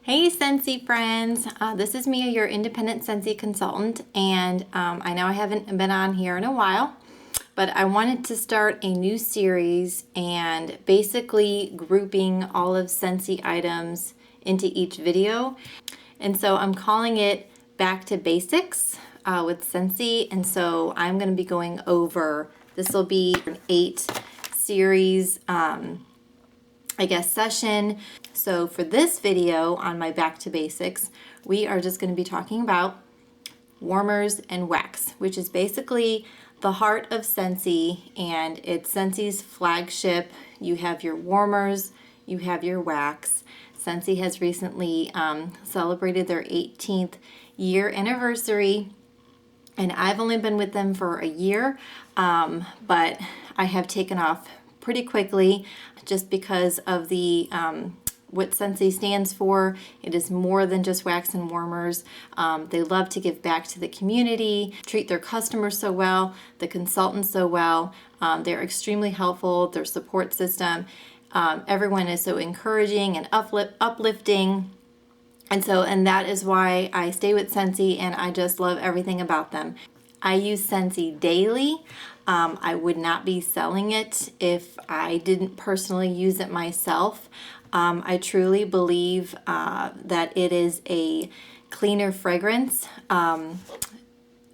Hey Scentsy friends, this is Mia, your independent Scentsy consultant, and I know I haven't been on here in a while, but I wanted to start a new series and basically grouping all of Scentsy items into each video. And so I'm calling it Back to Basics with Scentsy, and so I'm going to be going over, this will be an 8 series session. So for this video on my Back to Basics, we are just going to be talking about warmers and wax, which is basically the heart of Scentsy, and it's Scentsy's flagship. You have your warmers, you have your wax. Scentsy has recently celebrated their 18th year anniversary, and I've only been with them for a year, but I have taken off pretty quickly just because of the what Scentsy stands for. It is more than just wax and warmers. They love to give back to the community, treat their customers so well, the consultants so well. They're extremely helpful, their support system. Everyone is so encouraging and uplifting. And that is why I stay with Scentsy, and I just love everything about them. I use Scentsy daily. I would not be selling it if I didn't personally use it myself. I truly believe that it is a cleaner fragrance,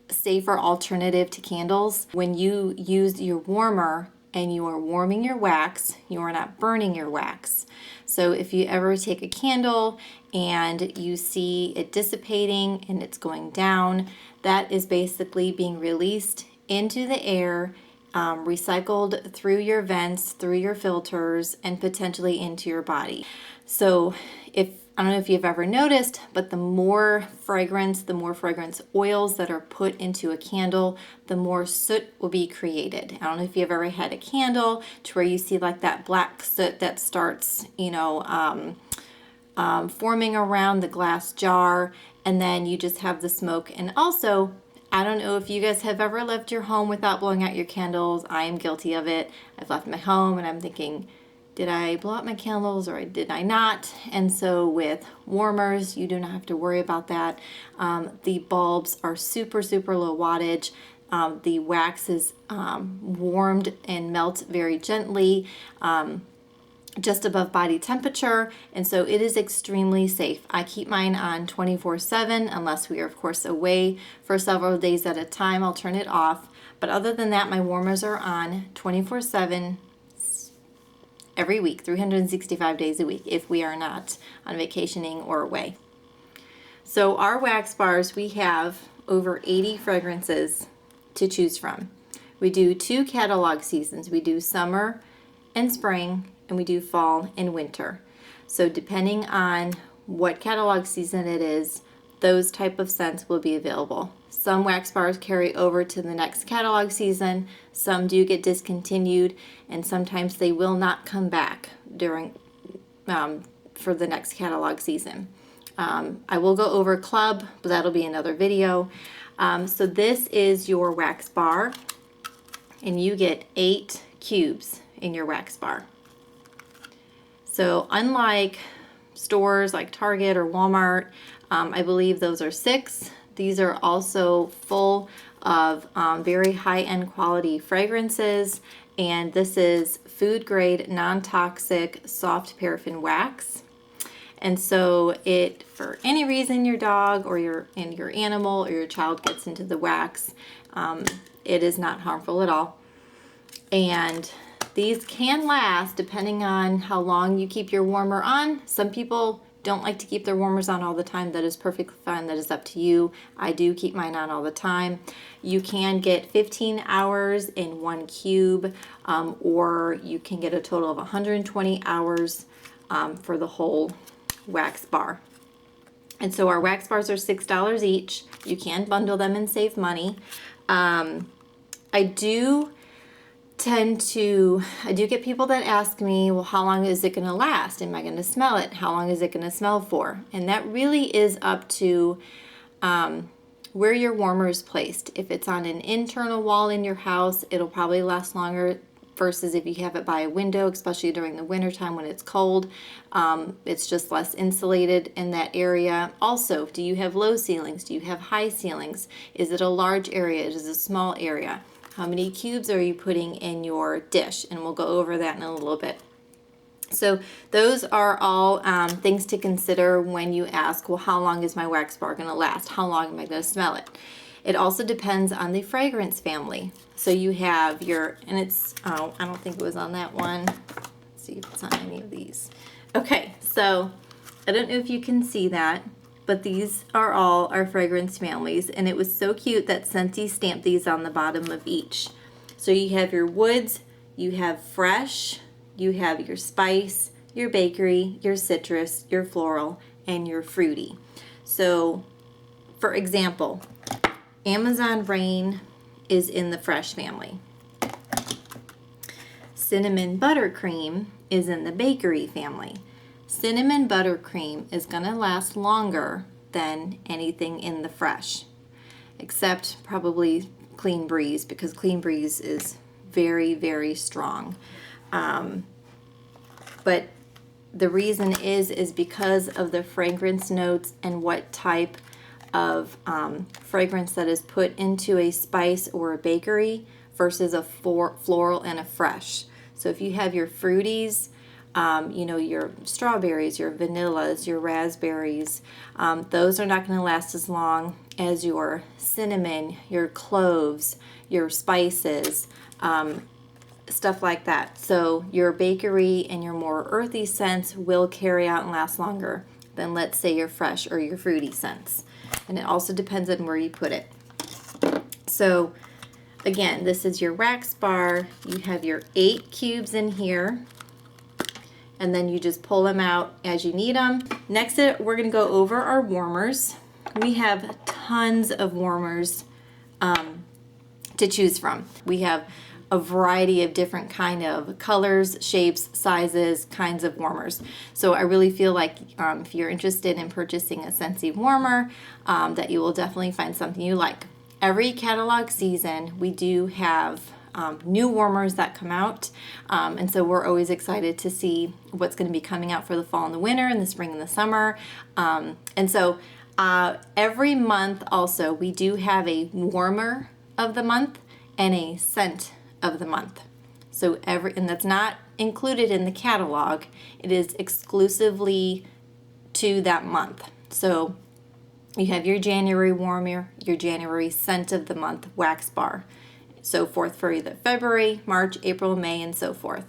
safer alternative to candles. When you use your warmer and you are warming your wax, you are not burning your wax. So if you ever take a candle and you see it dissipating and it's going down, that is basically being released into the air, recycled through your vents, through your filters, and potentially into your body. So I don't know if you've ever noticed, but the more fragrance oils that are put into a candle, the more soot will be created. I don't know if you've ever had a candle to where you see like that black soot that starts, forming around the glass jar, and then you just have the smoke. And also, I don't know if you guys have ever left your home without blowing out your candles. I am guilty of it. I've left my home and I'm thinking, did I blow out my candles or did I not? And so with warmers, you do not have to worry about that. The bulbs are super, super low wattage. The wax is warmed and melts very gently, just above body temperature, and so it is extremely safe. I keep mine on 24/7 unless we are of course away for several days at a time. I'll turn it off, but other than that, my warmers are on 24/7 every week, 365 days a week if we are not on vacationing or away. So our wax bars, we have over 80 fragrances to choose from. We do 2 catalog seasons. We do summer and spring, and we do fall and winter. So depending on what catalog season it is, those type of scents will be available. Some wax bars carry over to the next catalog season, some do get discontinued, and sometimes they will not come back during for the next catalog season. I will go over club, but that'll be another video. So this is your wax bar, and you get 8 cubes in your wax bar. So unlike stores like Target or Walmart, I believe those are 6. These are also full of very high-end quality fragrances, and this is food grade, non-toxic, soft paraffin wax. And so it, for any reason your dog or your animal or your child gets into the wax, it is not harmful at all. And these can last depending on how long you keep your warmer on. Some people don't like to keep their warmers on all the time. That is perfectly fine. That is up to you. I do keep mine on all the time. You can get 15 hours in 1 cube, or you can get a total of 120 hours for the whole wax bar. And so our wax bars are $6 each. You can bundle them and save money. I do get people that ask me, well, how long is it going to last? Am I going to smell it? How long is it going to smell for? And that really is up to where your warmer is placed. If it's on an internal wall in your house, it'll probably last longer versus if you have it by a window, especially during the winter time when it's cold. It's just less insulated in that area. Also, do you have low ceilings? Do you have high ceilings? Is it a large area? Is it a small area? How many cubes are you putting in your dish? And we'll go over that in a little bit. So those are all things to consider when you ask, well, how long is my wax bar going to last? How long am I going to smell it? It also depends on the fragrance family. So you have your, and it's, oh, I don't think it was on that one. Let's see if it's on any of these. Okay, so I don't know if you can see that, but these are all our fragrance families, and it was so cute that Scentsy stamped these on the bottom of each. So you have your woods, you have fresh, you have your spice, your bakery, your citrus, your floral, and your fruity. So, for example, Amazon Rain is in the fresh family. Cinnamon Buttercream is in the bakery family. Cinnamon Buttercream is going to last longer than anything in the fresh, except probably Clean Breeze, because Clean Breeze is very, very strong. But the reason is because of the fragrance notes and what type of fragrance that is put into a spice or a bakery versus a floral and a fresh. So if you have your fruities, you know, your strawberries, your vanillas, your raspberries, those are not going to last as long as your cinnamon, your cloves, your spices, stuff like that. So your bakery and your more earthy scents will carry out and last longer than, let's say, your fresh or your fruity scents. And it also depends on where you put it. So again, this is your wax bar. You have your 8 cubes in here, and then you just pull them out as you need them. Next, we're going to go over our warmers. We have tons of warmers to choose from. We have a variety of different kind of colors, shapes, sizes, kinds of warmers. So I really feel like if you're interested in purchasing a Scentsy warmer, that you will definitely find something you like. Every catalog season, we do have new warmers that come out, and so we're always excited to see what's going to be coming out for the fall and the winter and the spring and the summer. And so every month also, we do have a warmer of the month and a scent of the month. So and that's not included in the catalog. It is exclusively to that month. So you have your January warmer, your January scent of the month wax bar, so forth for either February, March, April, May, and so forth.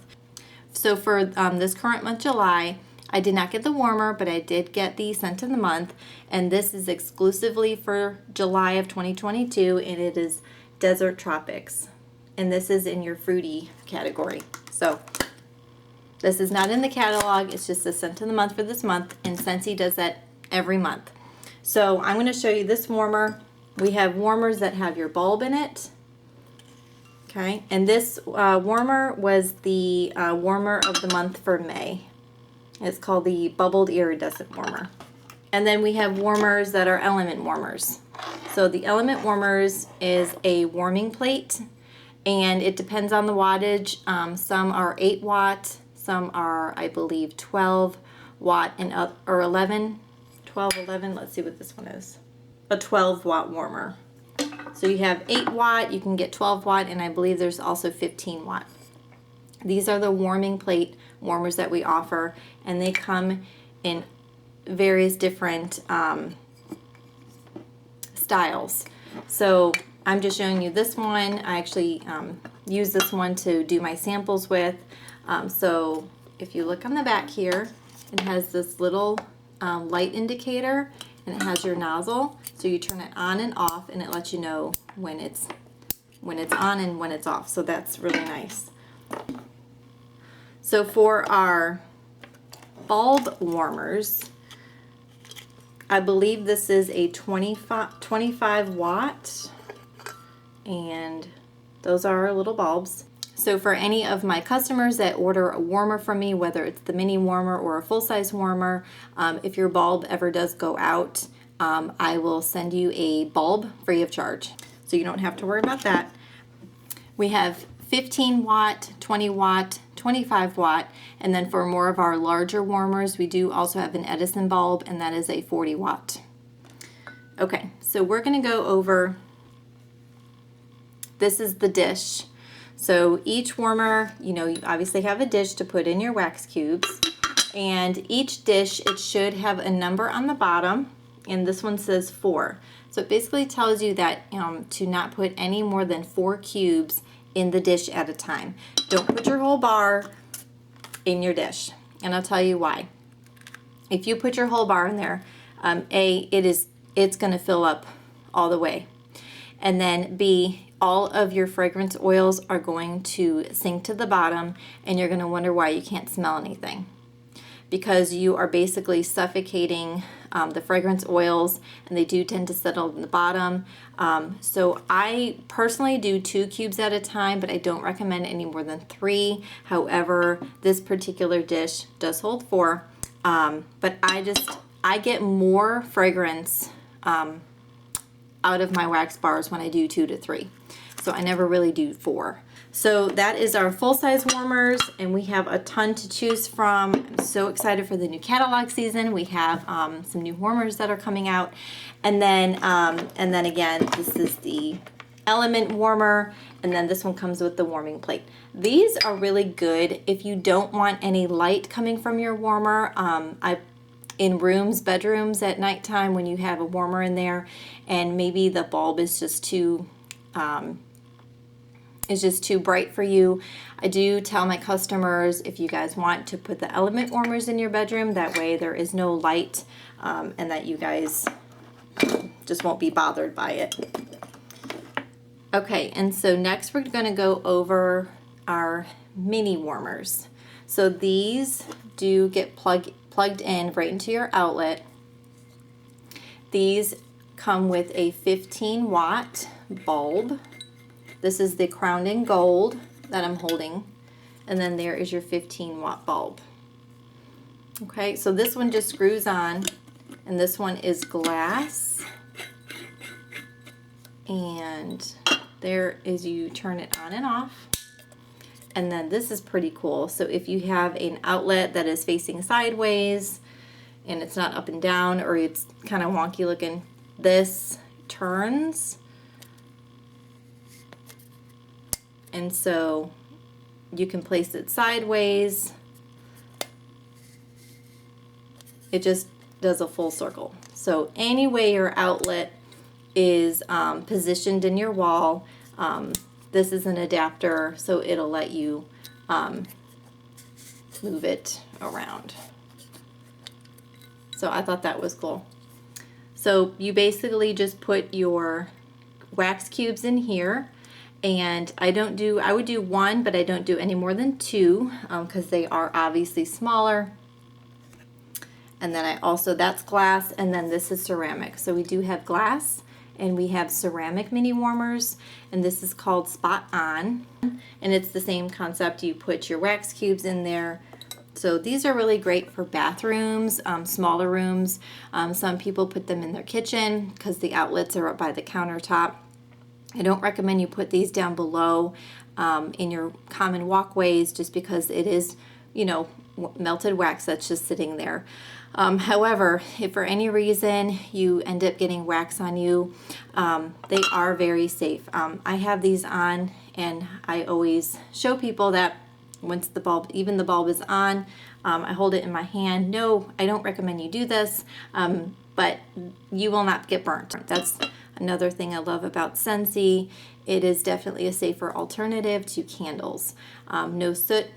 So for this current month, July, I did not get the warmer, but I did get the scent of the month, and this is exclusively for July of 2022, and it is Desert Tropics. And this is in your fruity category. So this is not in the catalog, it's just the scent of the month for this month, and Scentsy does that every month. So I'm going to show you this warmer. We have warmers that have your bulb in it. Okay, and this warmer was the warmer of the month for May. It's called the Bubbled Iridescent Warmer. And then we have warmers that are element warmers. So the element warmers is a warming plate, and it depends on the wattage. Some are 8 watt, some are, I believe, 12 watt and up, or 11, 12, 11, let's see what this one is. A 12 watt warmer. So you have 8 watt, you can get 12 watt, and I believe there's also 15 watt. These are the warming plate warmers that we offer, and they come in various different styles. So I'm just showing you this one. I actually use this one to do my samples with. So if you look on the back here, it has this little light indicator, and it has your nozzle. So you turn it on and off, and it lets you know when it's on and when it's off. So that's really nice. So for our bulb warmers, I believe this is a 25 watt, and those are our little bulbs. So for any of my customers that order a warmer from me, whether it's the mini warmer or a full-size warmer, if your bulb ever does go out, I will send you a bulb free of charge. So you don't have to worry about that. We have 15 watt, 20 watt, 25 watt, and then for more of our larger warmers, we do also have an Edison bulb, and that is a 40 watt. Okay, so we're gonna go over, this is the dish. So each warmer, you know, you obviously have a dish to put in your wax cubes, and each dish, it should have a number on the bottom, and this one says 4. So it basically tells you that to not put any more than 4 cubes in the dish at a time. Don't put your whole bar in your dish, and I'll tell you why. If you put your whole bar in there, it's going to fill up all the way, and then B, all of your fragrance oils are going to sink to the bottom, and you're going to wonder why you can't smell anything, because you are basically suffocating the fragrance oils, and they do tend to settle in the bottom. So I personally do 2 cubes at a time, but I don't recommend any more than 3. However, this particular dish does hold 4, but I get more fragrance out of my wax bars when I do 2 to 3. So I never really do 4. So that is our full-size warmers, and we have a ton to choose from. I'm so excited for the new catalog season. We have some new warmers that are coming out, and then again, this is the element warmer, and then this one comes with the warming plate. These are really good if you don't want any light coming from your warmer. In rooms, bedrooms at nighttime, when you have a warmer in there, and maybe the bulb is just too bright for you. I do tell my customers, if you guys want to put the element warmers in your bedroom, that way there is no light, and that you guys just won't be bothered by it. Okay, and so next we're going to go over our mini warmers. So these do get plugged in right into your outlet. These come with a 15 watt bulb. This is the crowned in gold that I'm holding, and then there is your 15 watt bulb. Okay, so this one just screws on, and this one is glass, and there is, you turn it on and off. And then this is pretty cool. So if you have an outlet that is facing sideways and it's not up and down, or it's kind of wonky looking, this turns. And so you can place it sideways. It just does a full circle. So any way your outlet is positioned in your wall, this is an adapter, so it'll let you move it around. So I thought that was cool. So you basically just put your wax cubes in here, and I would do 1, but I don't do any more than 2 because they are obviously smaller. And then I also, that's glass, and then this is ceramic. So we do have glass, and we have ceramic mini warmers, and this is called Spot On, and it's the same concept. You put your wax cubes in there. So these are really great for bathrooms, smaller rooms. Some people put them in their kitchen because the outlets are up by the countertop. I don't recommend you put these down below in your common walkways, just because it is, you know, melted wax that's just sitting there. However, if for any reason you end up getting wax on you, they are very safe. I have these on, and I always show people that once the bulb, even the bulb is on, I hold it in my hand. No, I don't recommend you do this, but you will not get burnt. That's another thing I love about Scentsy. It is definitely a safer alternative to candles. No soot,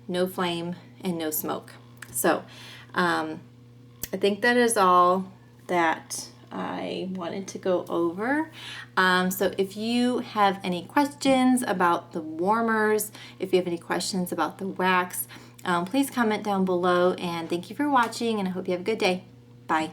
no flame, and no smoke. So I think that is all that I wanted to go over. So if you have any questions about the warmers, if you have any questions about the wax, please comment down below, and thank you for watching, and I hope you have a good day. Bye.